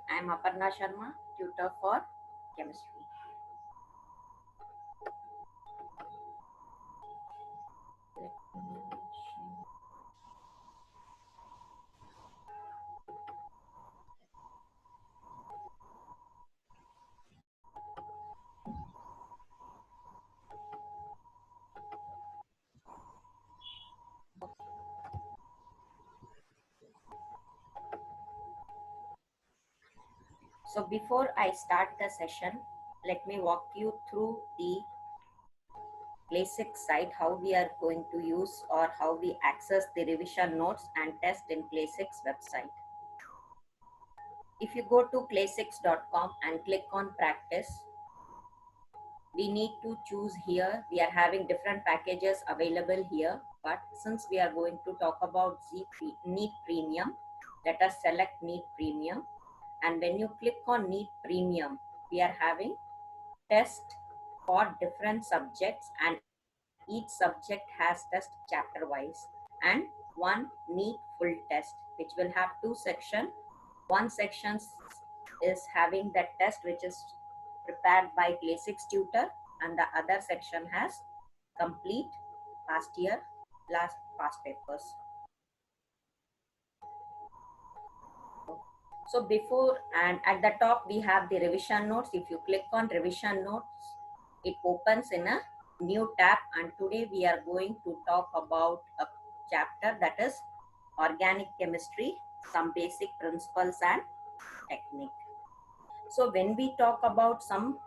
I am Aparna Sharma, tutor for chemistry. So before I start the session, let me walk you through the Classic site, how we are going to use or how we access the revision notes and test in Classic's website. If you go to classics.com and click on practice, we need to choose here. We are having different packages available here, but since we are going to talk about NEET Premium, let us select NEET Premium. And when you click on NEET Premium, we are having test for different subjects, and each subject has test chapter wise, and one NEET full test, which will have two sections. One section is having that test which is prepared by Classics tutor, and the other section has complete past year past papers. So before and at the top we have the revision notes. If you click on revision notes, it opens in a new tab, and today we are going to talk about a chapter that is organic chemistry, some basic principles and technique. So when we talk about some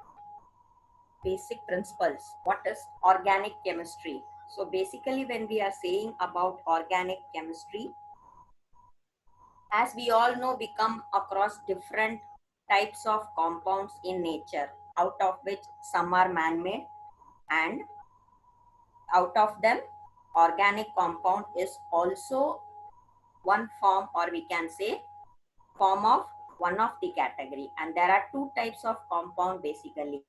basic principles, what is organic chemistry? So basically when we are saying about organic chemistry, as we all know, we come across different types of compounds in nature, out of which some are man-made, and out of them organic compound is also one form, or we can say form of one of the category. And there are two types of compound basically,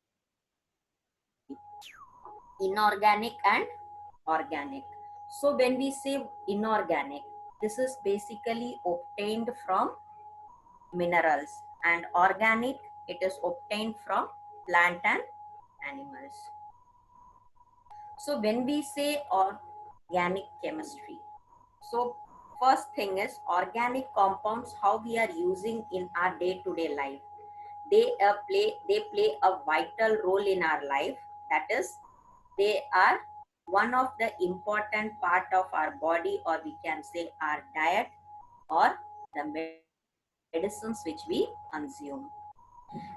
inorganic and organic. So when we say inorganic, this is basically obtained from minerals, and organic, it is obtained from plant and animals. So when we say organic chemistry, so first thing is organic compounds, how we are using in our day-to-day life. They play a vital role in our life. That is, they are one of the important part of our body, or we can say our diet, or the medicines which we consume.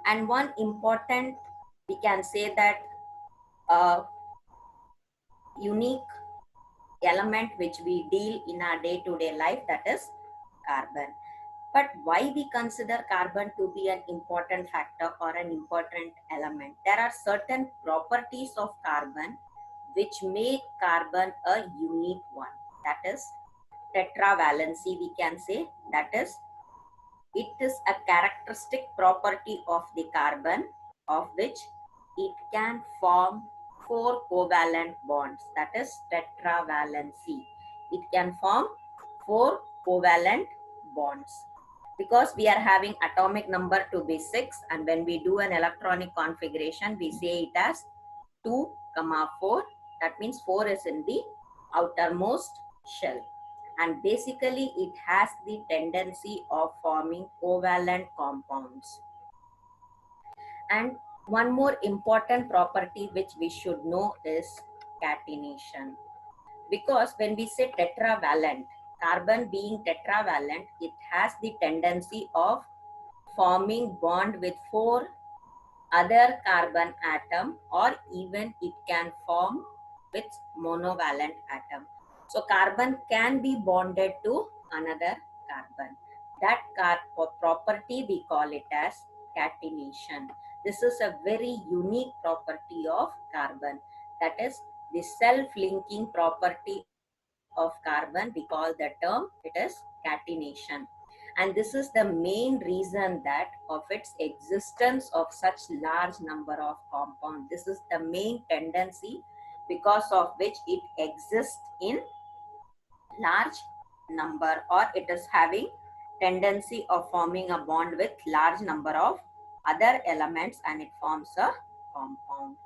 And one important, we can say that unique element which we deal in our day-to-day life, that is carbon. But why we consider carbon to be an important factor or an important element? There are certain properties of carbon which make carbon a unique one. That is tetravalency, we can say. That is, it is a characteristic property of the carbon of which it can form four covalent bonds. That is tetravalency. It can form four covalent bonds. Because we are having atomic number to be 6, and when we do an electronic configuration, we say it as 2, 4. That means 4 is in the outermost shell. And basically it has the tendency of forming covalent compounds. And one more important property which we should know is catenation. Because when we say tetravalent, carbon being tetravalent, it has the tendency of forming bond with 4 other carbon atom, or even it can form with monovalent atom. So carbon can be bonded to another carbon. That property we call it as catenation. This is a very unique property of carbon. That is the self-linking property of carbon. We call the term, it is catenation. And this is the main reason that of its existence of such large number of compounds. This is the main tendency because of which it exists in large number, or it is having tendency of forming a bond with large number of other elements and it forms a compound.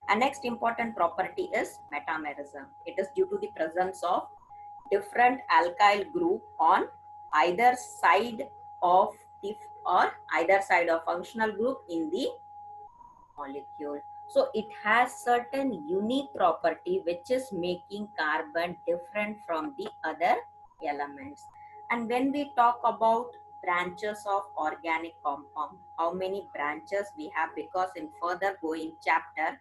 A next important property is metamerism. It is due to the presence of different alkyl group on either side of the or either side of functional group in the molecule. So it has certain unique property which is making carbon different from the other elements. And when we talk about branches of organic compound, how many branches we have, because in further going chapter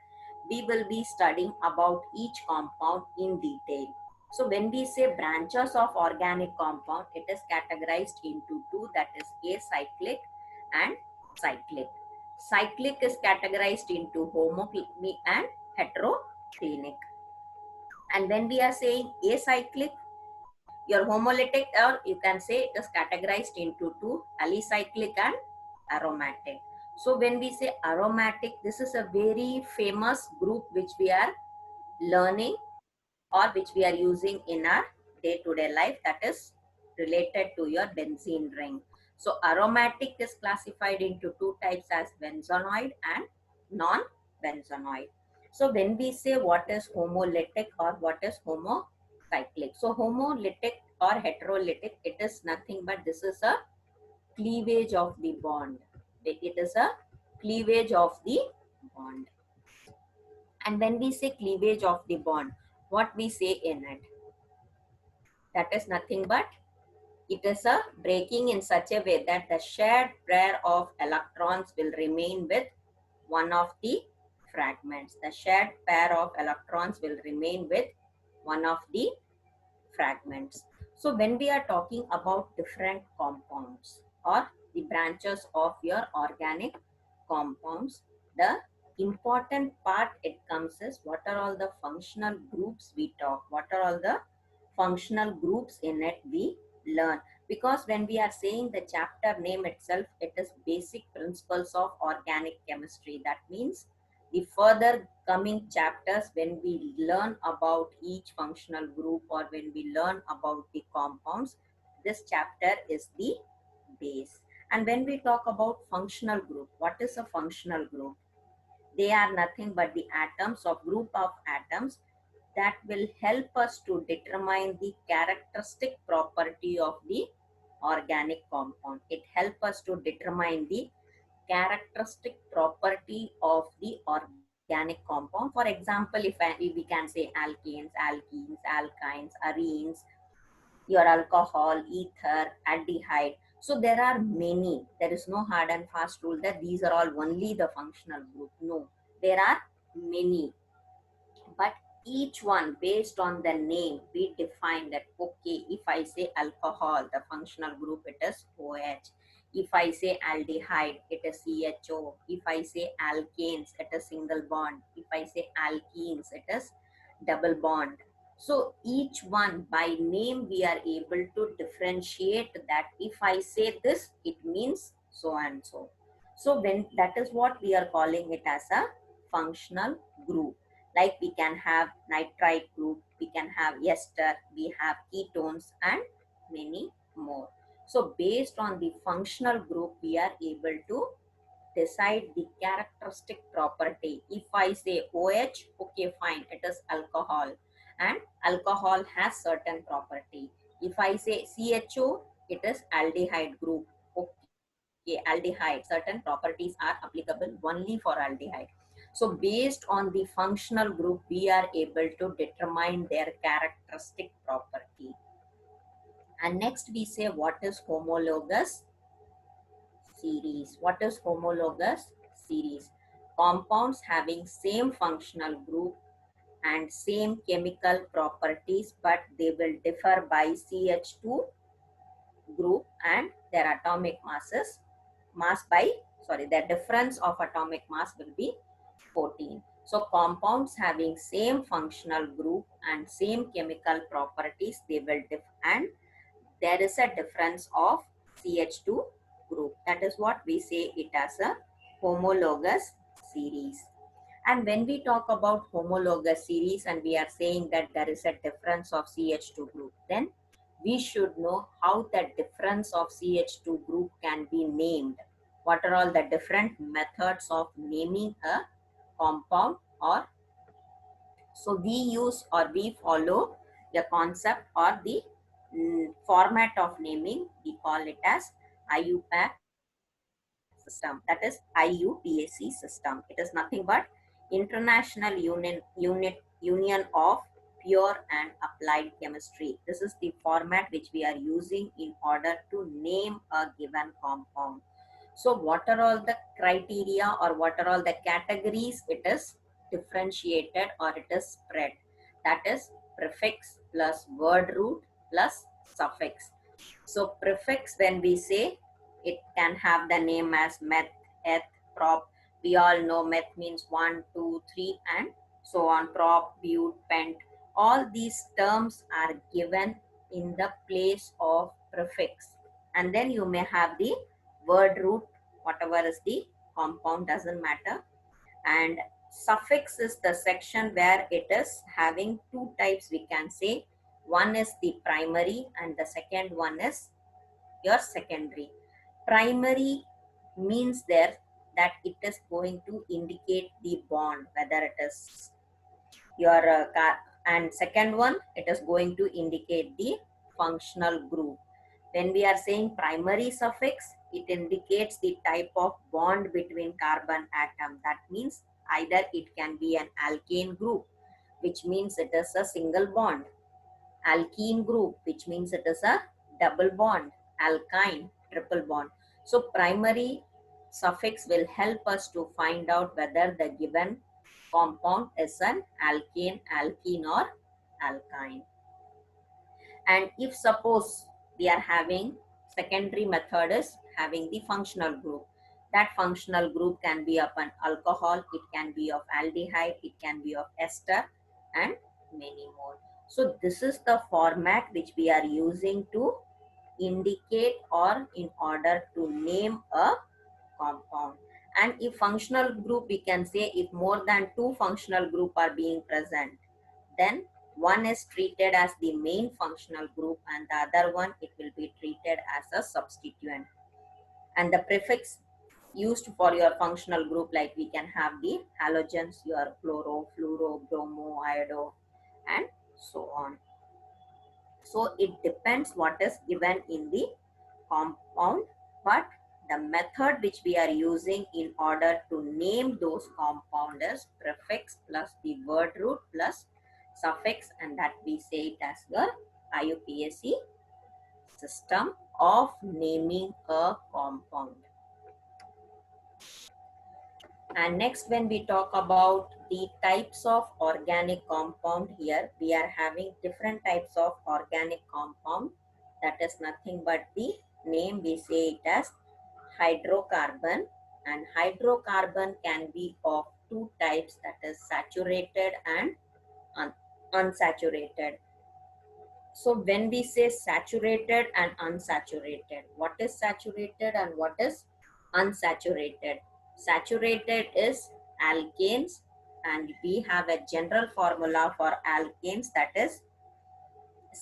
we will be studying about each compound in detail. So when we say branches of organic compound, it is categorized into two, that is acyclic and cyclic. Cyclic is categorized into homoclinic and heteroclinic. And when we are saying acyclic, your homolytic, or you can say it is categorized into two, alicyclic and aromatic. So when we say aromatic, this is a very famous group which we are learning or which we are using in our day-to-day life, that is related to your benzene ring. So aromatic is classified into two types as benzenoid and non-benzenoid. So when we say what is homolytic or what is homocyclic, so homolytic or heterolytic, it is nothing but this is a cleavage of the bond. It is a cleavage of the bond. And when we say cleavage of the bond, what we say in it? That is nothing but it is a breaking in such a way that the shared pair of electrons will remain with one of the fragments. The shared pair of electrons will remain with one of the fragments. So when we are talking about different compounds or the branches of your organic compounds, the important part it comes is what are all the functional groups we talk, what are all the functional groups in it we learn. Because when we are saying the chapter name itself, it is basic principles of organic chemistry. That means the further coming chapters, when we learn about each functional group or when we learn about the compounds, this chapter is the base. And when we talk about functional group, what is a functional group? They are nothing but the atoms or group of atoms that will help us to determine the characteristic property of the organic compound. It helps us to determine the characteristic property of the organic compound. For example, if we can say alkanes, alkenes, alkynes, arenes, your alcohol, ether, aldehyde. So there are many. There is no hard and fast rule that these are all only the functional group. No, there are many. But each one based on the name, we define that, okay, if I say alcohol, the functional group, it is OH. If I say aldehyde, it is CHO. If I say alkanes, it is single bond. If I say alkenes, it is double bond. So each one by name, we are able to differentiate that if I say this, it means so and so. So when that is what we are calling it as a functional group. Like we can have nitrite group, we can have ester, we have ketones and many more. So based on the functional group, we are able to decide the characteristic property. If I say OH, okay, fine, it is alcohol and alcohol has certain property. If I say CHO, it is aldehyde group. Okay, aldehyde, certain properties are applicable only for aldehyde. So based on the functional group, we are able to determine their characteristic property. And next we say what is homologous series. What is homologous series? Compounds having same functional group and same chemical properties, but they will differ by CH2 group and their atomic masses, their difference of atomic mass will be 14. So compounds having same functional group and same chemical properties, they will differ, and there is a difference of CH2 group. That is what we say it as a homologous series. And when we talk about homologous series and we are saying that there is a difference of CH2 group, then we should know how the difference of CH2 group can be named. What are all the different methods of naming a compound? Or so we use or we follow the concept or the format of naming. We call it as IUPAC system, that is IUPAC system. It is nothing but International Union of Pure and Applied Chemistry. This is the format which we are using in order to name a given compound. So what are all the criteria or what are all the categories it is differentiated or it is spread? That is prefix plus word root plus suffix. So prefix, when we say, it can have the name as meth, eth, prop. We all know meth means 1, 2, 3 and so on. Prop, but, pent. All these terms are given in the place of prefix. And then you may have the word root, whatever is the compound, doesn't matter. And suffix is the section where it is having two types, we can say. One is the primary and the second one is your secondary. Primary means there that it is going to indicate the bond, whether it is your and second one, it is going to indicate the functional group. When we are saying primary suffix, it indicates the type of bond between carbon atom. That means either it can be an alkane group, which means it is a single bond. Alkene group, which means it is a double bond. Alkyne, triple bond. So primary suffix will help us to find out whether the given compound is an alkane, alkene or alkyne. And if suppose we are having secondary method is having the functional group, that functional group can be of an alcohol, it can be of aldehyde, it can be of ester and many more. So this is the format which we are using to indicate or in order to name a compound. And if functional group, we can say if more than two functional group are being present, then one is treated as the main functional group and the other one, it will be treated as a substituent. And the prefix used for your functional group, like we can have the halogens, your chloro, fluoro, bromo, iodo and so on. So it depends what is given in the compound, but the method which we are using in order to name those compound is prefix plus the word root plus suffix, and that we say it as your IUPAC system of naming a compound. And next, when we talk about the types of organic compound, here we are having different types of organic compound. That is nothing but the name, we say it as hydrocarbon. And hydrocarbon can be of two types, that is saturated and unsaturated. So when we say saturated and unsaturated, what is saturated and what is unsaturated? Saturated is alkanes, and we have a general formula for alkanes, that is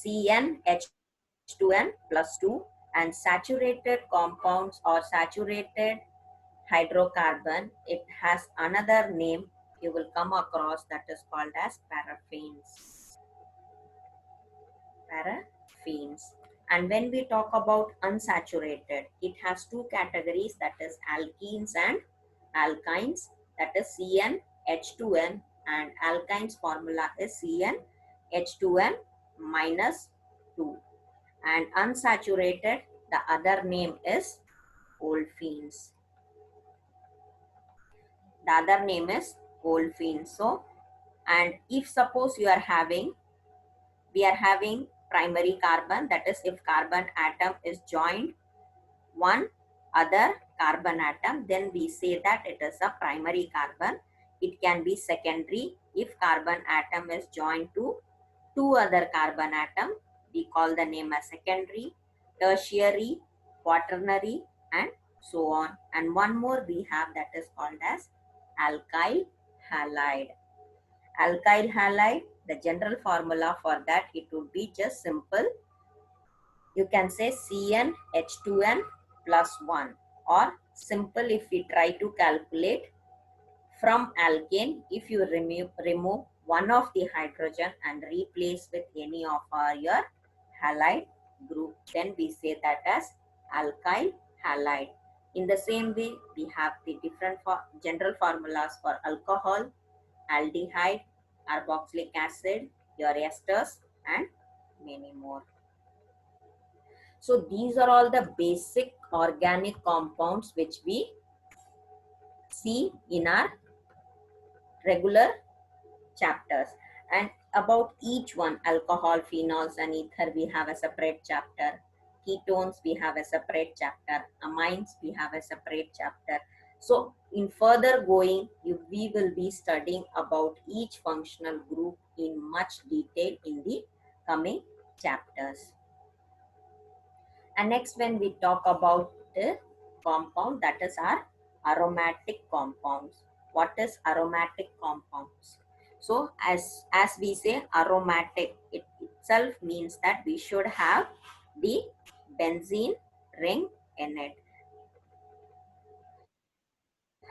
CnH2n plus 2, and saturated compounds or saturated hydrocarbon, it has another name you will come across, that is called as paraffins. Paraffins. And when we talk about unsaturated, it has two categories, that is alkenes and alkynes, that is CnH2n, and alkynes formula is CnH2n minus 2. And unsaturated, the other name is olefins. The other name is olefins. So, and if suppose you are having, we are having primary carbon, that is if carbon atom is joined one other carbon atom, then we say that it is a primary carbon. It can be secondary if carbon atom is joined to two other carbon atom, we call the name as secondary, tertiary, quaternary and so on. And one more we have, that is called as alkyl halide. Alkyl halide, the general formula for that, it would be just simple You can say CnH2n plus 1, or simple if we try to calculate from alkane, if you remove one of the hydrogen and replace with any of your halide group, then we say that as alkyl halide. In the same way, we have the different general formulas for alcohol, aldehyde, carboxylic acid, your esters, and many more. So these are all the basic organic compounds which we see in our regular chapters. And about each one, alcohol, phenols, and ether, we have a separate chapter. Ketones, we have a separate chapter. Amines, we have a separate chapter. So in further going, we will be studying about each functional group in much detail in the coming chapters. And next, when we talk about the compound, that is our aromatic compounds. What is aromatic compounds? So as we say aromatic, it itself means that we should have the benzene ring in it.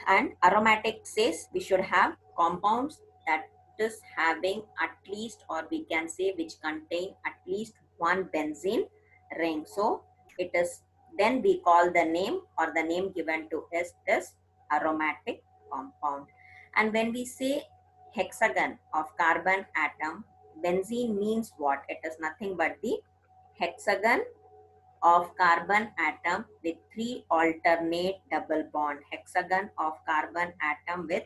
And aromatic says we should have compounds that is having at least, or we can say which contain at least one benzene ring. So it is, then we call the name, or the name given to it is aromatic compound. And when we say hexagon of carbon atom, benzene means what? It is nothing but the hexagon of carbon atom with 3 alternate double bond. Hexagon of carbon atom with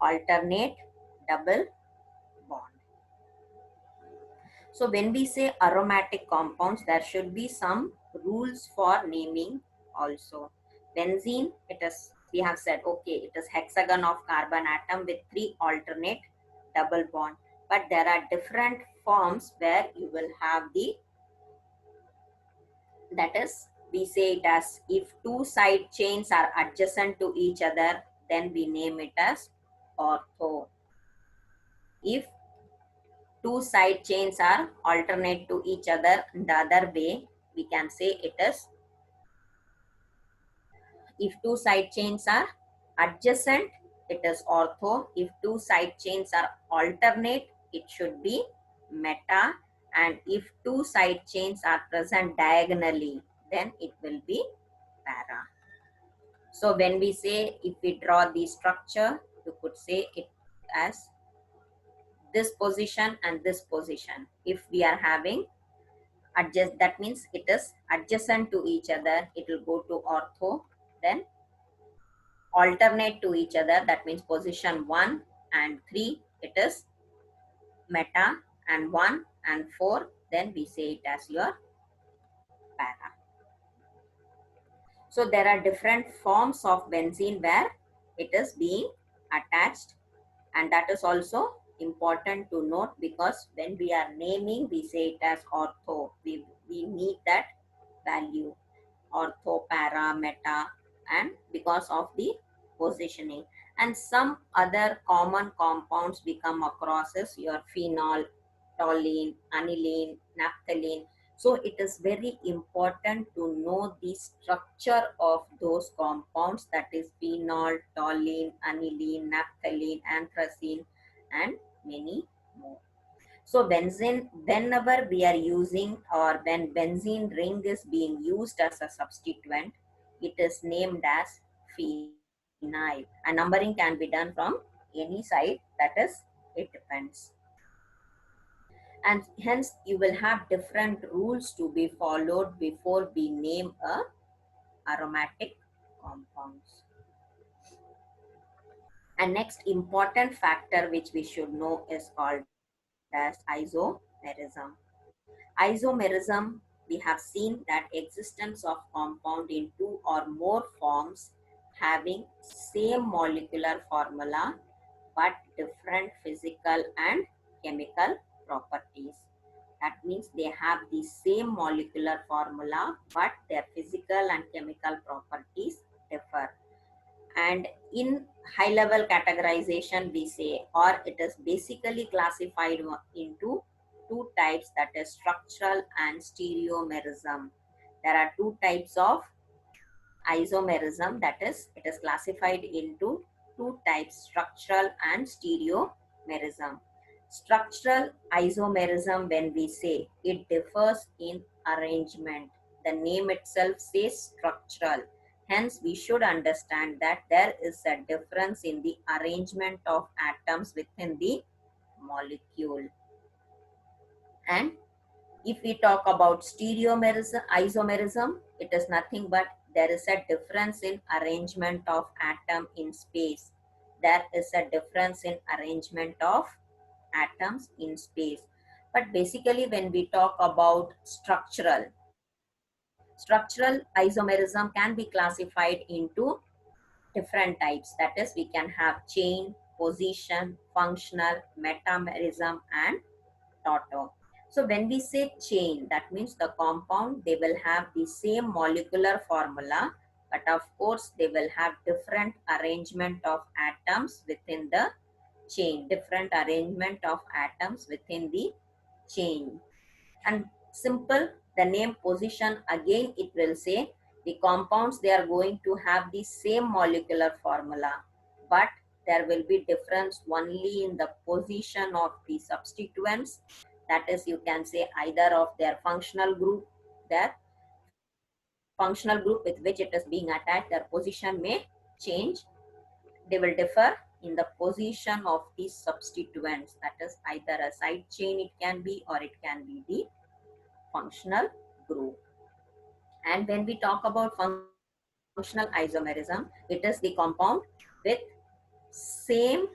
alternate double bond. So when we say aromatic compounds, there should be some rules for naming also. Benzene, it is, we have said, okay, it is hexagon of carbon atom with 3 alternate double bond. But there are different forms where you will have the, that is, we say it as, if two side chains are adjacent to each other, then we name it as ortho. If two side chains are alternate to each other in the other way, we can say it is, if two side chains are adjacent, it is ortho. If two side chains are alternate, it should be meta. And if two side chains are present diagonally, then it will be para. So when we say, if we draw the structure, you could say it as this position and this position. If we are having adjust, that means it is adjacent to each other, it will go to ortho. Then alternate to each other, that means position 1 and 3, it is meta, and 1 and 4, then we say it as your para. So there are different forms of benzene where it is being attached, and that is also important to note, because when we are naming, we say it as ortho. We need that value, ortho, para, meta, and because of the positioning. And some other common compounds we come across is your phenol, toluene, aniline, naphthalene. So it is very important to know the structure of those compounds, that is phenol, toluene, aniline, naphthalene, anthracene, and many more. So benzene, whenever we are using, or when benzene ring is being used as a substituent, it is named as phenyl. And numbering can be done from any side, that is, it depends. And hence you will have different rules to be followed before we name a aromatic compounds. And next important factor which we should know is called as isomerism. Isomerism, we have seen that existence of compound in two or more forms having same molecular formula but different physical and chemical properties. That means they have the same molecular formula but their physical and chemical properties differ. And in high level categorization we say, or it is basically classified into two types, that is structural and stereomerism. There are two types of isomerism, that is, it is classified into two types, structural and stereomerism. Structural isomerism, when we say, it differs in arrangement. The name itself says structural. Hence, we should understand that there is a difference in the arrangement of atoms within the molecule. And if we talk about stereomerism, isomerism, it is nothing but there is a difference in arrangement of atom in space. There is a difference in arrangement of atoms in space. But basically, when we talk about structural isomerism can be classified into different types. That is, we can have chain, position, functional, metamerism, and Toto. So when we say chain, that means the compound, they will have the same molecular formula, but of course they will have different arrangement of atoms within the chain, different arrangement of atoms within the chain. And simple, the name position, again it will say the compounds, they are going to have the same molecular formula, but there will be difference only in the position of the substituents. That is, you can say either of their functional group, their functional group with which it is being attached, their position may change. They will differ in the position of the substituents. That is either a side chain it can be, or it can be the functional group. And when we talk about functional isomerism, it is the compound with same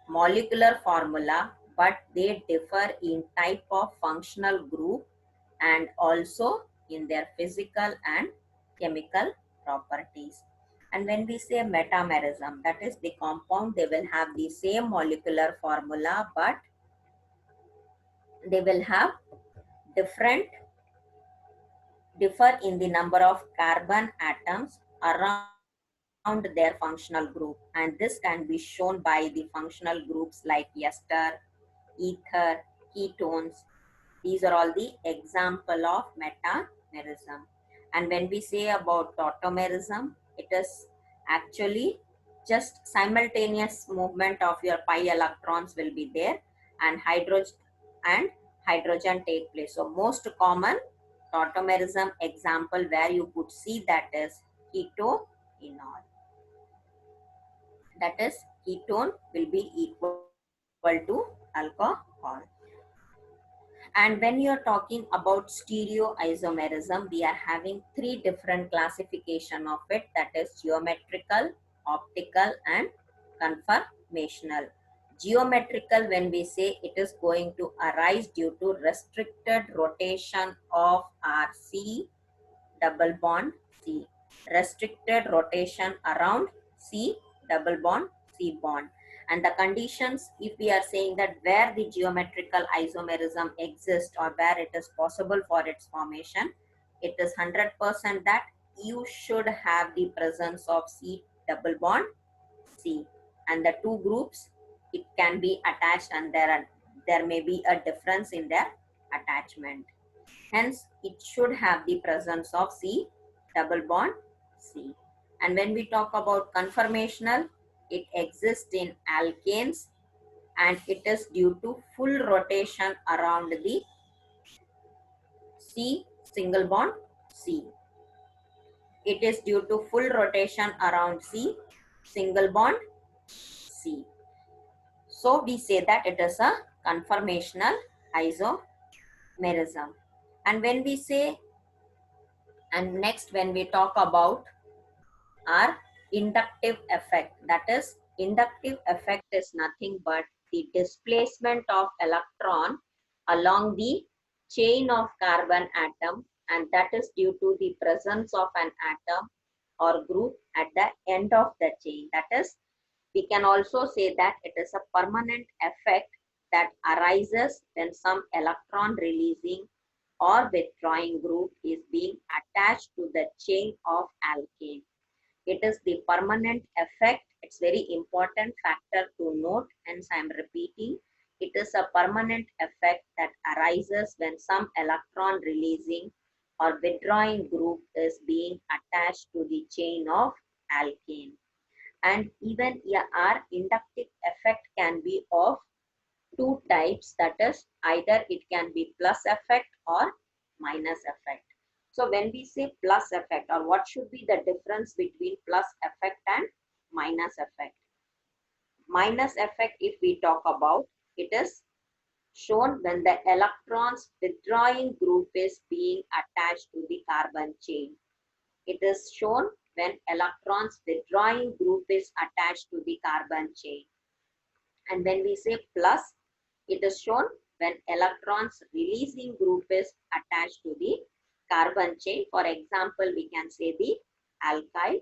molecular formula, but they differ in type of functional group and also in their physical and chemical properties. And when we say metamerism, that is the compound, they will have the same molecular formula, but they will have differ in the number of carbon atoms around their functional group, and this can be shown by the functional groups like ester, ether, ketones. These are all the example of metamerism. And when we say about tautomerism, it is actually just simultaneous movement of your pi electrons will be there, and hydrogen take place. So most common tautomerism example where you could see that is ketoenol. That is, ketone will be equal to alcohol. And when you're talking about stereoisomerism, we are having three different classification of it, that is geometrical, optical, and conformational. Geometrical, when we say, it is going to arise due to restricted rotation of RC double bond C. Restricted rotation around C double bond C bond. And the conditions, if we are saying that where the geometrical isomerism exists or where it is possible for its formation, it is 100% that you should have the presence of C double bond C. And the two groups, it can be attached, and there may be a difference in their attachment. Hence, it should have the presence of C double bond C. And when we talk about conformational, it exists in alkanes, and it is due to full rotation around the C single bond C. It is due to full rotation around C single bond C. So we say that it is a conformational isomerism. And when we say, and next when we talk about our inductive effect, that is, inductive effect is nothing but the displacement of electron along the chain of carbon atom, and that is due to the presence of an atom or group at the end of the chain. That is, we can also say that it is a permanent effect that arises when some electron releasing or withdrawing group is being attached to the chain of alkane. It is the permanent effect. It's very important factor to note, hence I am repeating. It is a permanent effect that arises when some electron releasing or withdrawing group is being attached to the chain of alkane. And even our inductive effect can be of two types, that is either it can be plus effect or minus effect. So when we say plus effect, or what should be the difference between plus effect and minus effect? Minus effect, if we talk about, it is shown when the electrons withdrawing group is being attached to the carbon chain. It is shown when electrons withdrawing group is attached to the carbon chain. And when we say plus, it is shown when electrons releasing group is attached to the carbon chain. For example, we can say the alkyl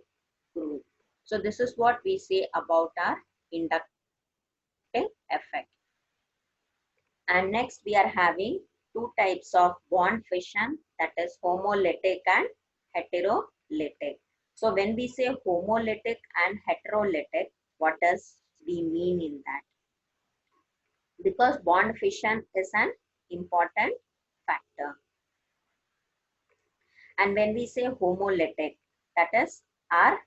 group. So this is what we say about our inductive effect. And next we are having two types of bond fission, that is homolytic and heterolytic. So when we say homolytic and heterolytic, what does we mean in that? Because bond fission is an important factor. And when we say homolytic, that is our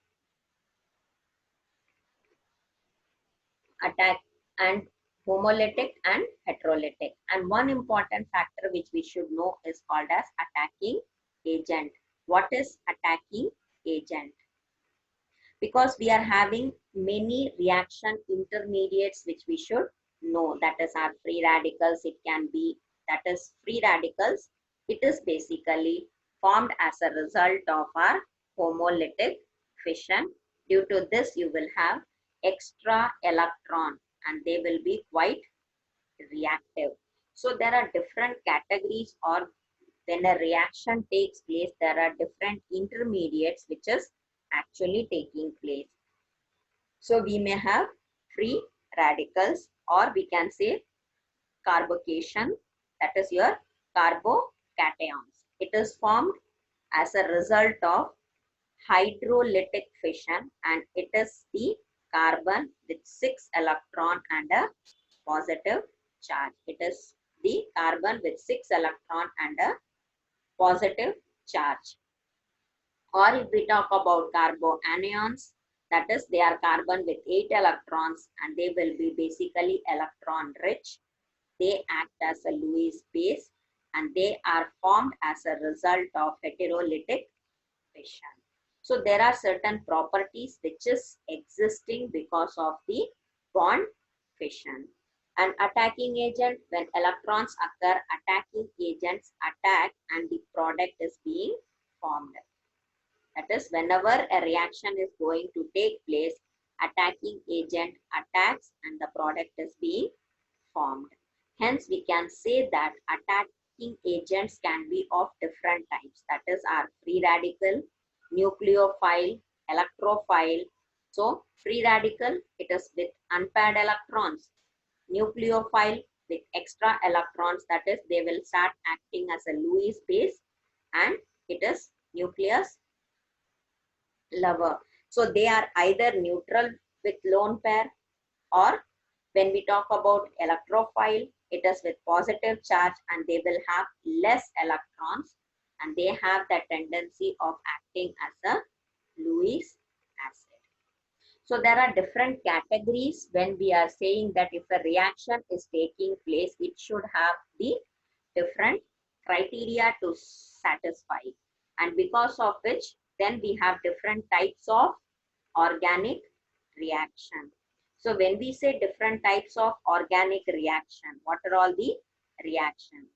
attack and homolytic and heterolytic. And one important factor which we should know is called as attacking agent. What is attacking agent? Because we are having many reaction intermediates which we should know, that is our free radicals. It can be, that is free radicals. It is basically formed as a result of our homolytic fission. Due to this, you will have extra electron and they will be quite reactive. So there are different categories, or when a reaction takes place, there are different intermediates which is actually taking place. So we may have free radicals, or we can say carbocation, that is your carbocations. It is formed as a result of hydrolytic fission, and it is the carbon with 6 electron and a positive charge. It is the carbon with 6 electron and a positive charge. Or if we talk about carboanions, that is they are carbon with 8 electrons and they will be basically electron rich. They act as a Lewis base and they are formed as a result of heterolytic fission. So there are certain properties which is existing because of the bond fission. An attacking agent, when electrons occur, attacking agents attack and the product is being formed. That is, whenever a reaction is going to take place, attacking agent attacks and the product is being formed. Hence, we can say that attacking agents can be of different types. That is our free radical, nucleophile, electrophile. So, free radical, it is with unpaired electrons. Nucleophile with extra electrons, that is they will start acting as a Lewis base and it is nucleus lover. So they are either neutral with lone pair, or when we talk about electrophile, it is with positive charge and they will have less electrons and they have the tendency of acting as a Lewis acid. So there are different categories when we are saying that if a reaction is taking place, it should have the different criteria to satisfy. And because of which, then we have different types of organic reaction. So when we say different types of organic reaction, what are all the reactions?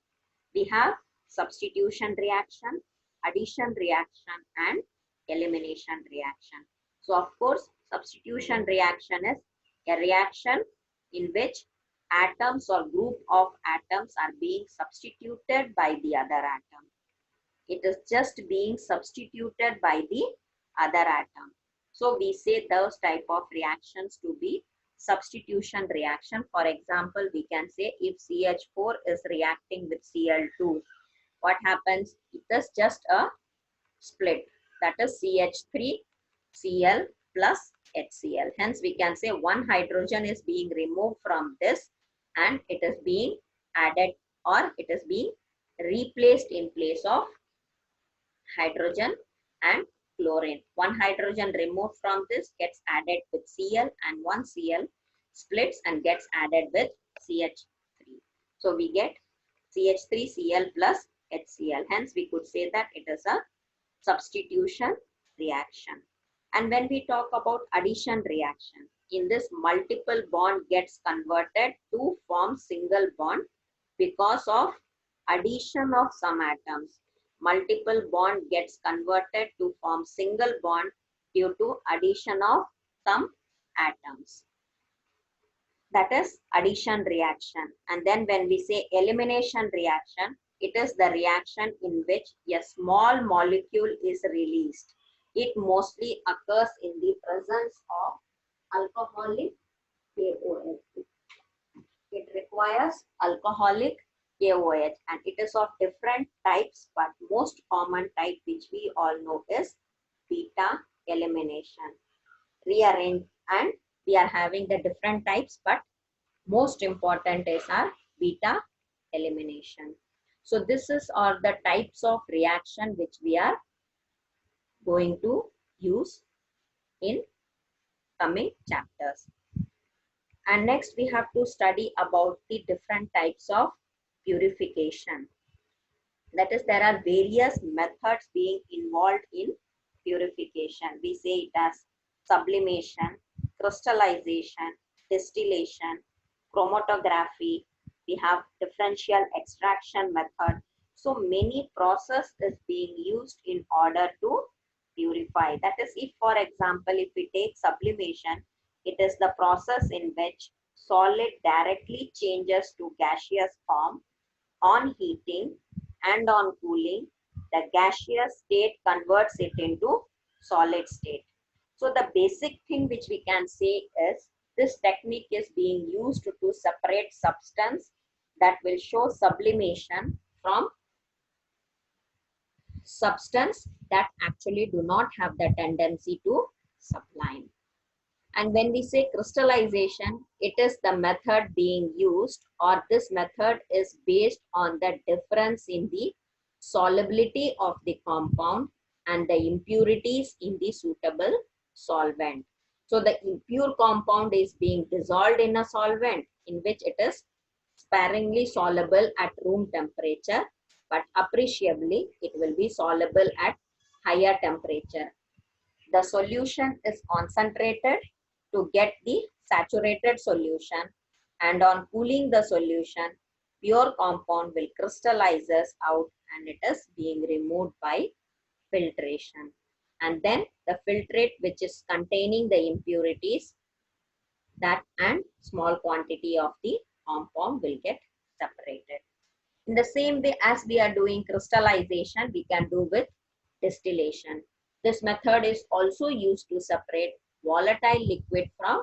We have substitution reaction, addition reaction, and elimination reaction. So of course, substitution reaction is a reaction in which atoms or group of atoms are being substituted by the other atom. It is just being substituted by the other atom. So we say those type of reactions to be substitution reaction. For example, we can say if CH4 is reacting with Cl2, what happens? It is just a split. That is CH3 Cl plus HCl. Hence, we can say one hydrogen is being removed from this and it is being added, or it is being replaced in place of hydrogen and chlorine. One hydrogen removed from this gets added with Cl, and one Cl splits and gets added with CH3. So we get CH3Cl plus HCl. Hence we could say that it is a substitution reaction. And when we talk about addition reaction, in this multiple bond gets converted to form single bond because of addition of some atoms. Multiple bond gets converted to form single bond due to addition of some atoms. That is addition reaction. And then when we say elimination reaction, it is the reaction in which a small molecule is released. It mostly occurs in the presence of alcoholic KOH. It requires alcoholic KOH, and it is of different types, but most common type which we all know is beta elimination. Rearrange, and we are having the different types, but most important is our beta elimination. So this is all the types of reaction which we are going to use in coming chapters. And next we have to study about the different types of purification. That is, there are various methods being involved in purification. We say it as sublimation, crystallization, distillation, chromatography. We have differential extraction method. So many processes is being used in order to purify. That is, if for example, if we take sublimation, it is the process in which solid directly changes to gaseous form. On heating and on cooling, the gaseous state converts it into solid state. So the basic thing which we can say is this technique is being used to separate substance that will show sublimation from substance that actually do not have the tendency to sublime. And when we say crystallization, it is the method being used, or this method is based on the difference in the solubility of the compound and the impurities in the suitable solvent. So the impure compound is being dissolved in a solvent in which it is sparingly soluble at room temperature, but appreciably it will be soluble at higher temperature. The solution is concentrated to get the saturated solution, and on cooling the solution, pure compound will crystallizes out and it is being removed by filtration. And then the filtrate which is containing the impurities, that and small quantity of the compound will get separated. In the same way as we are doing crystallization, we can do with distillation. This method is also used to separate volatile liquid from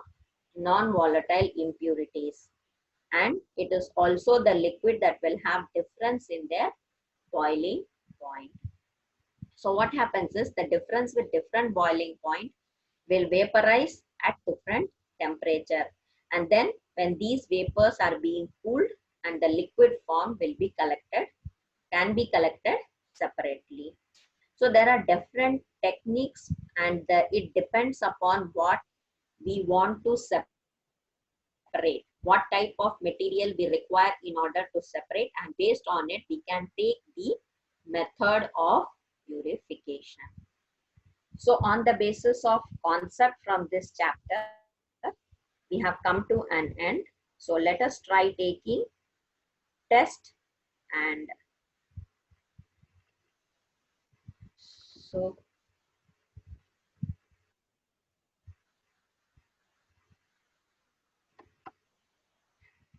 non-volatile impurities. And it is also the liquid that will have difference in their boiling point. So what happens is the difference with different boiling point will vaporize at different temperature. And then when these vapors are being cooled and the liquid form will be collected, can be collected separately. So there are different techniques, and it depends upon what we want to separate, what type of material we require in order to separate, and based on it we can take the method of purification. So on the basis of concept from this chapter, we have come to an end. So let us try taking test, and so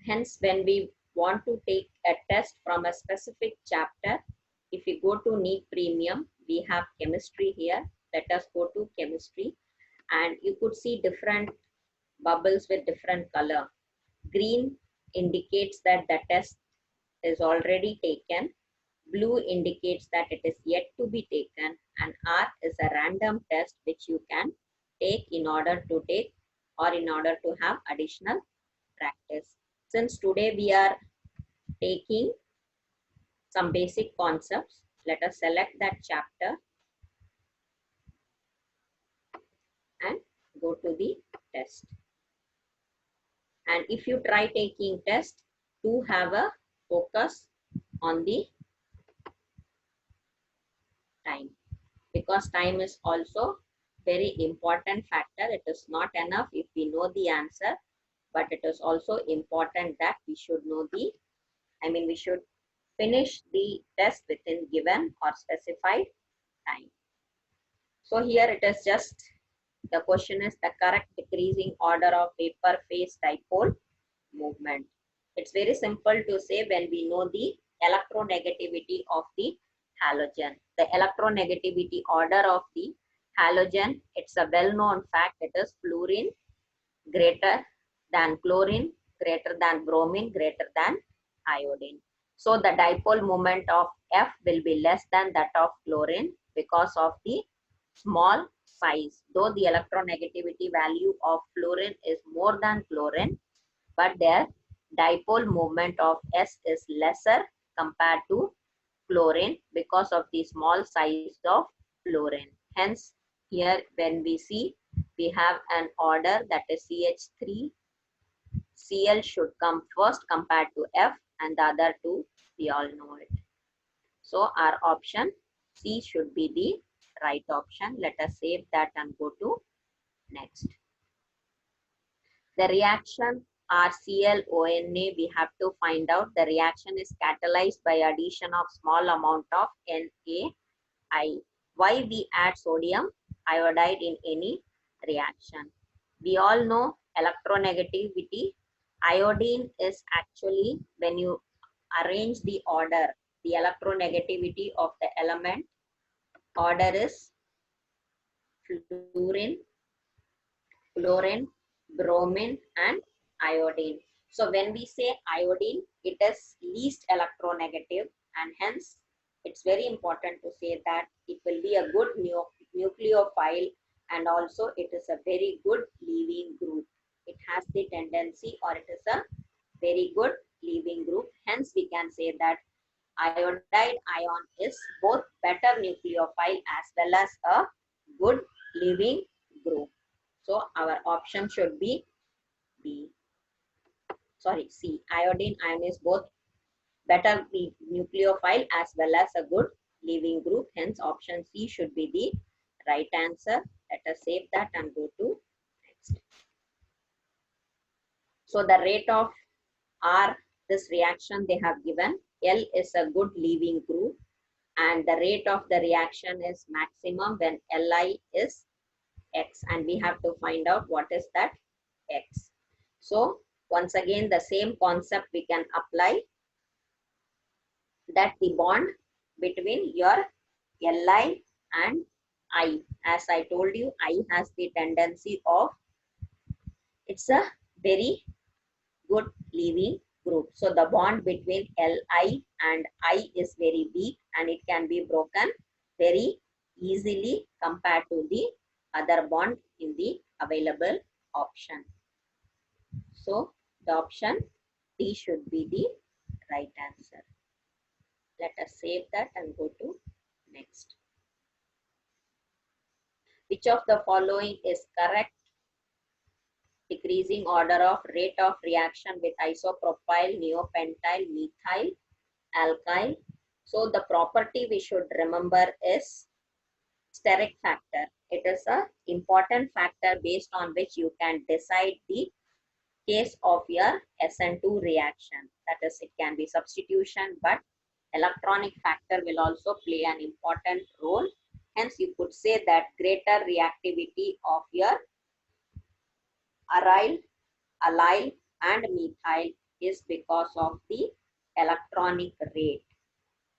hence when we want to take a test from a specific chapter, if we go to NEET Premium, we have chemistry here. Let us go to chemistry, and you could see different bubbles with different color. Green indicates that the test is already taken. Blue indicates that it is yet to be taken, and R is a random test which you can take in order to take or in order to have additional practice. Since today we are taking some basic concepts, let us select that chapter and go to the test. And if you try taking test, to have a focus on the time, because time is also very important factor. It is not enough if we know the answer, but it is also important that we should know the, we should finish the test within given or specified time. So here it is just, the question is the correct decreasing order of vapor phase dipole movement. It's very simple to say when we know the electronegativity of the halogen. The electronegativity order of the halogen, it's a well-known fact. It is fluorine greater than chlorine, greater than bromine, greater than iodine. So the dipole moment of F will be less than that of chlorine because of the small size. Though the electronegativity value of fluorine is more than chlorine, but their dipole moment of S is lesser compared to chlorine because of the small size of fluorine. Hence, here when we see, we have an order that is CH3, Cl should come first compared to F, and the other two, we all know it. So our option C should be the right option. Let us save that and go to next. The reaction RClONA, we have to find out the reaction is catalyzed by addition of small amount of NaI. Why we add sodium iodide in any reaction? We all know electronegativity. Iodine is actually, when you arrange the order, the electronegativity of the element order is fluorine, chlorine, bromine, and iodine. So when we say iodine, it is least electronegative, and hence it's very important to say that it will be a good nucleophile, and also it is a very good leaving group. It has the tendency, or it is a very good leaving group. Hence we can say that iodide ion is both better nucleophile as well as a good leaving group. So our option should be B. Sorry, C. Iodine ion is both better nucleophile as well as a good leaving group. Hence option C should be the right answer. Let us save that and go to next. So the rate of R, this reaction they have given, L is a good leaving group, and the rate of the reaction is maximum when Li is X, and we have to find out what is that X. So once again the same concept we can apply, that the bond between your Li and I, as I told you, I has the tendency of, it's a very good leaving group. So the bond between Li and I is very weak, and it can be broken very easily compared to the other bond in the available option. So the option D should be the right answer. Let us save that and go to next. Which of the following is correct decreasing order of rate of reaction with isopropyl, neopentyl, methyl, alkyl? So the property we should remember is steric factor. It is an important factor based on which you can decide the case of your SN2 reaction. That is, it can be substitution, but electronic factor will also play an important role. Hence, you could say that greater reactivity of your aryl, allyl, and methyl is because of the electronic rate.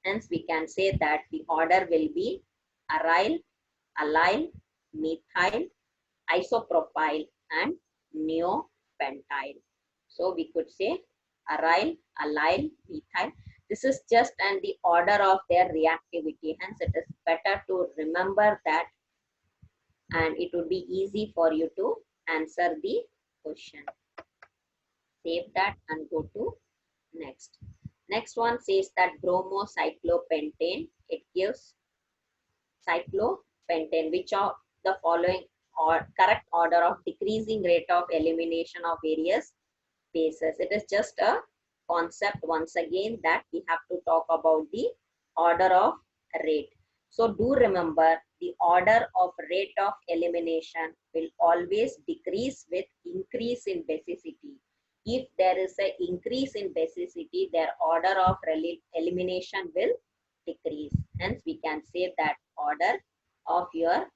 Hence, we can say that the order will be aryl, allyl, methyl, isopropyl, and neopentyl. So we could say aryl, allyl, methyl. This is just and the order of their reactivity. Hence, it is better to remember that, and it would be easy for you to answer the question. Save that and go to next. Next one says that bromocyclopentane. It gives cyclopentane, which of the following or correct order of decreasing rate of elimination of various bases. It is just a concept once again that we have to talk about the order of rate. So do remember the order of rate of elimination will always decrease with increase in basicity. If there is an increase in basicity, their order of elimination will decrease. Hence, we can say that order of your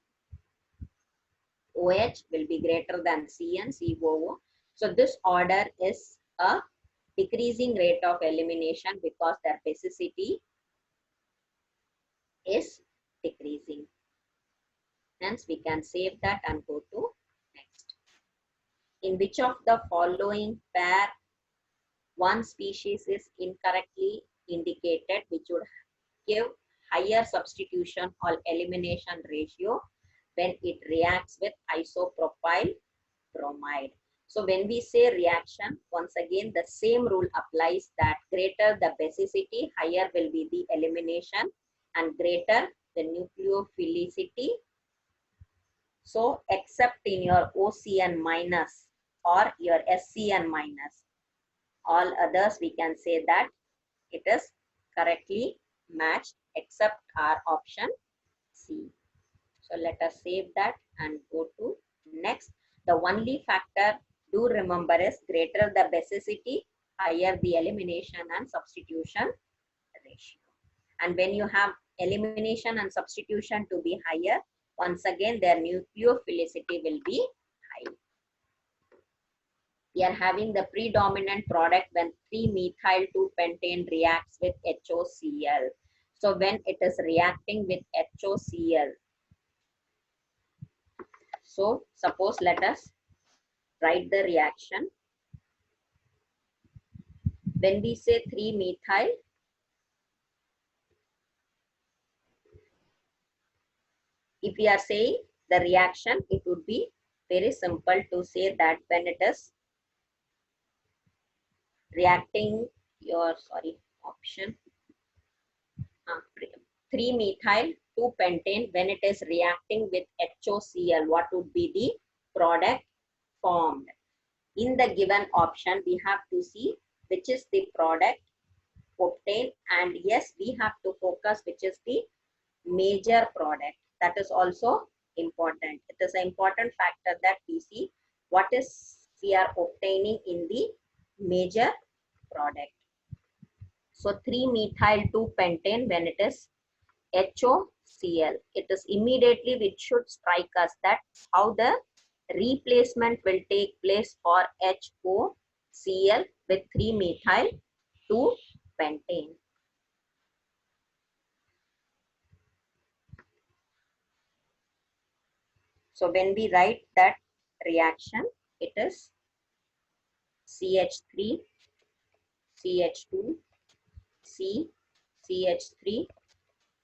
OH will be greater than CN, COO. So this order is a decreasing rate of elimination because their basicity is decreasing. Hence, we can save that and go to next. In which of the following pair one species is incorrectly indicated, which would give higher substitution or elimination ratio when it reacts with isopropyl bromide. So when we say reaction, once again, the same rule applies that greater the basicity, higher will be the elimination and greater the nucleophilicity. So except in your OCN minus or your SCN minus, all others we can say that it is correctly matched except our option C. So let us save that and go to next. The only factor do remember is greater the basicity, higher the elimination and substitution ratio. And when you have elimination and substitution to be higher, once again their nucleophilicity will be high. We are having the predominant product when 3-methyl-2-pentane reacts with HOCl. So when it is reacting with HOCl, so suppose let us write the reaction. When we say 3-methyl, if we are saying the reaction, it would be very simple to say that when it is reacting your, option, 3-methyl-2-pentane, when it is reacting with HOCl, what would be the product formed? In the given option, we have to see which is the product obtained, and yes, we have to focus which is the major product. That is also important. It is an important factor that we see what is we are obtaining in the major product. So 3-methyl-2-pentane, when it is HOCl, it is immediately which should strike us that how the replacement will take place for HOCl with 3-methyl-2-pentane. So when we write that reaction, it is CH3, CH2, C, CH3,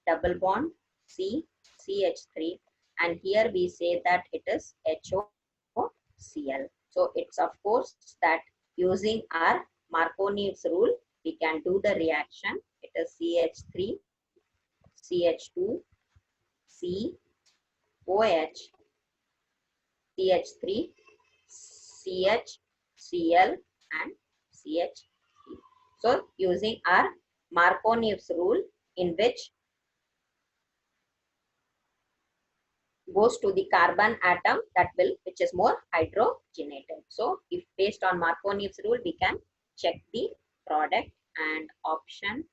double bond, C, CH3, and here we say that it is HOCl. So it's of course that using our Marconi's rule, we can do the reaction. It is CH3, CH2, C, OH, CH3, CH, Cl and CH3. So using our Marconi's rule, in which goes to the carbon atom that will, which is more hydrogenated. So if based on Marconi's rule, we can check the product, and option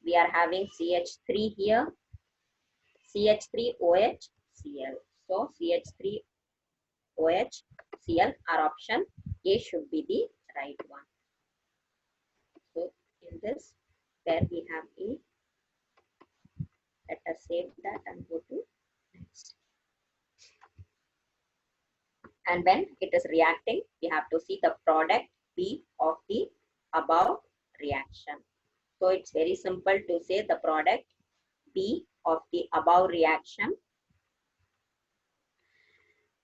we are having CH3 here, CH3OH Cl. So CH3OH Cl, our option A should be the right one. So in this, where we have A, let us save that and go to next. And when it is reacting, we have to see the product B of the above reaction. So it's very simple to say the product B of the above reaction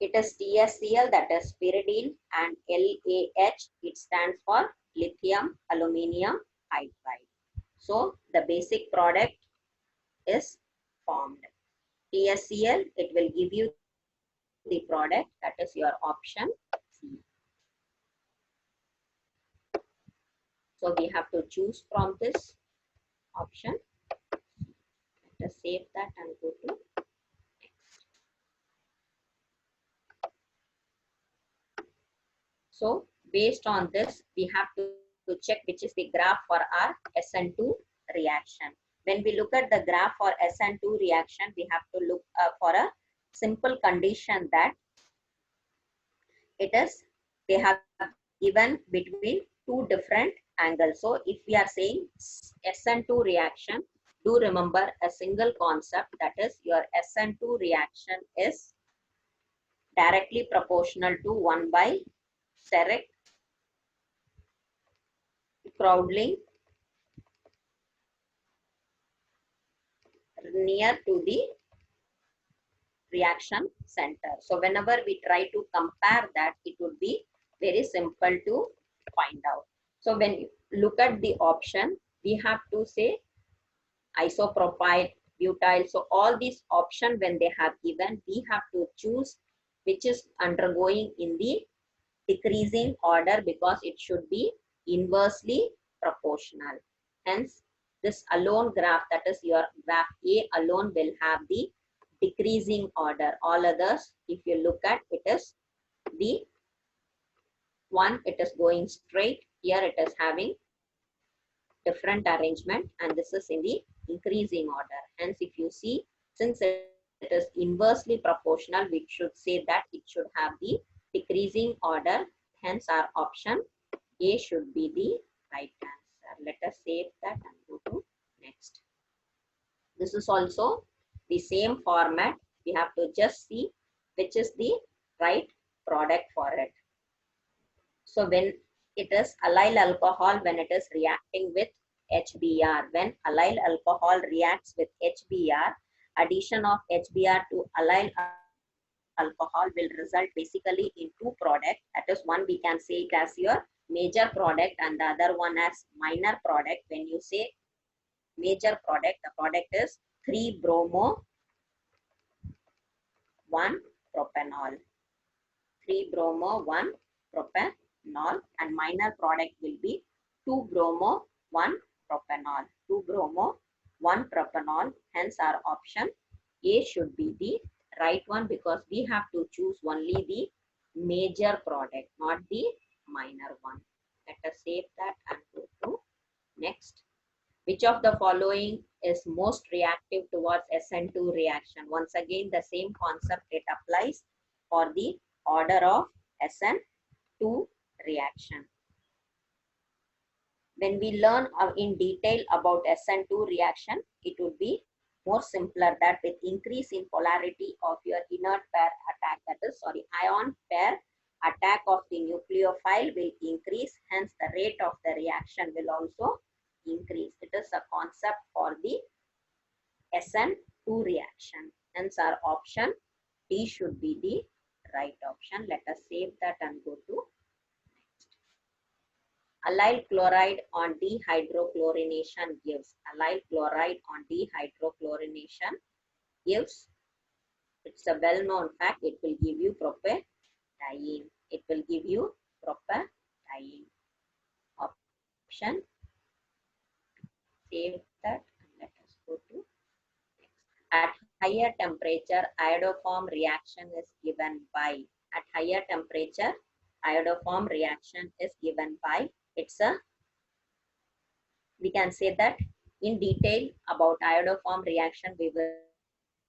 It is TSCl, that is pyridine, and LAH, it stands for lithium aluminium hydride. So the basic product is formed. TSCl, it will give you the product, that is your option C. So we have to choose from this option. Let us save that and go to next. So based on this, we have to check which is the graph for our SN2 reaction. When we look at the graph for SN2 reaction, we have to look for a simple condition that it is, they have given between two different angles. So if we are saying SN2 reaction, do remember a single concept, that is your SN2 reaction is directly proportional to 1 by steric Crowding near to the reaction center. So whenever we try to compare that, it would be very simple to find out. So when you look at the option, we have to say isopropyl, butyl. So all these options, when they have given, we have to choose which is undergoing in the decreasing order, because it should be inversely proportional. Hence, this alone graph, that is your graph A alone, will have the decreasing order. All others, if you look at, it is the one, it is going straight. Here it is having different arrangement, and this is in the increasing order. Hence, if you see, since it is inversely proportional, we should say that it should have the decreasing order. Hence, our option A should be the right answer. Let us save that and go to next. This is also the same format. We have to just see which is the right product for it. So when it is allyl alcohol, when it is reacting with HBr, when allyl alcohol reacts with HBr, addition of HBr to allyl alcohol will result basically in two products. That is, one we can say it as your major product and the other one as minor product. When you say major product, the product is 3-bromo 1-propanol. 3-bromo 1-propanol, and minor product will be 2-bromo 1-propanol. 2-bromo 1-propanol. Hence, our option A should be the right one, because we have to choose only the major product, not the minor one. Let us save that and go to next. Which of the following is most reactive towards SN2 reaction? Once again, the same concept, it applies for the order of SN2 reaction. When we learn in detail about SN2 reaction, it would be more simpler, that with increase in polarity of your inert pair attack, that is, ion pair attack of the nucleophile will increase. Hence, the rate of the reaction will also increase. It is a concept for the SN2 reaction. Hence, our option D should be the right option. Let us save that and go to next. Allyl chloride on dehydrochlorination gives. Allyl chloride on dehydrochlorination gives. It's a well-known fact. It will give you propadiene. It will give you propadiene. Option. Save that and let us go to next. At higher temperature, iodoform reaction is given by. At higher temperature, iodoform reaction is given by. It's a, we can say that in detail about iodoform reaction we will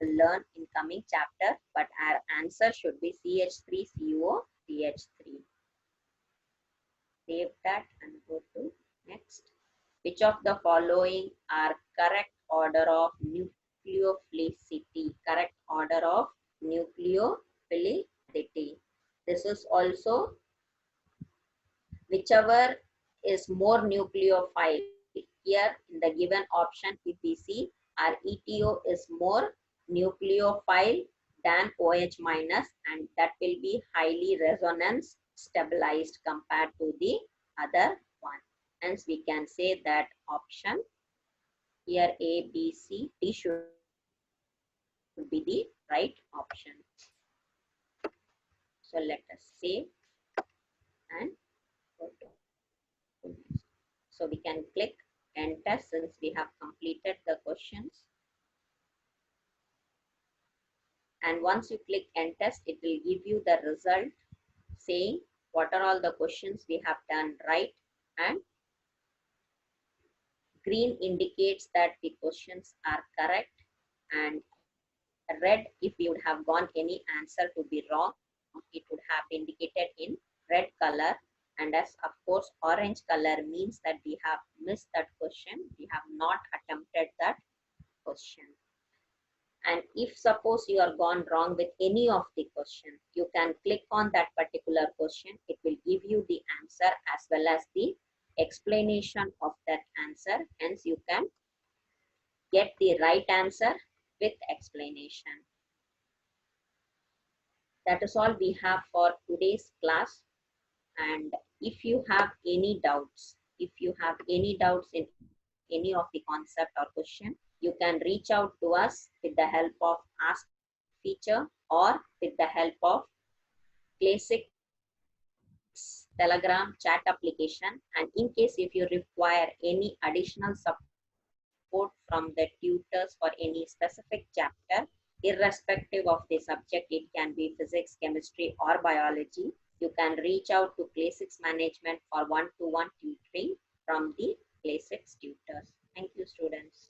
learn in coming chapter, but our answer should be CH3COCH3. Save that and go to next. Which of the following are correct order of nucleophilicity? Correct order of nucleophilicity. This is also whichever is more nucleophile. Here in the given option, if we see, our ETO is more nucleophile than OH minus, and that will be highly resonance stabilized compared to the other one. Hence, we can say that option here A, B, C, D should be the right option. So let us save and go to next. So we can click enter since we have completed the questions. And once you click enter, it will give you the result saying what are all the questions we have done right, and green indicates that the questions are correct, and red if we would have gone any answer to be wrong, it would have indicated in red color. And as of course orange color means that we have missed that question, we have not attempted that question. And if suppose you are gone wrong with any of the question, you can click on that particular question, it will give you the answer as well as the explanation of that answer. Hence you can get the right answer with explanation. That is all we have for today's class. And if you have any doubts, in any of the concept or question, you can reach out to us with the help of Ask feature or with the help of Classics Telegram chat application. And in case if you require any additional support from the tutors for any specific chapter, irrespective of the subject, it can be physics, chemistry, or biology, you can reach out to Classics Management for one-to-one tutoring from the Classics tutors. Thank you, students.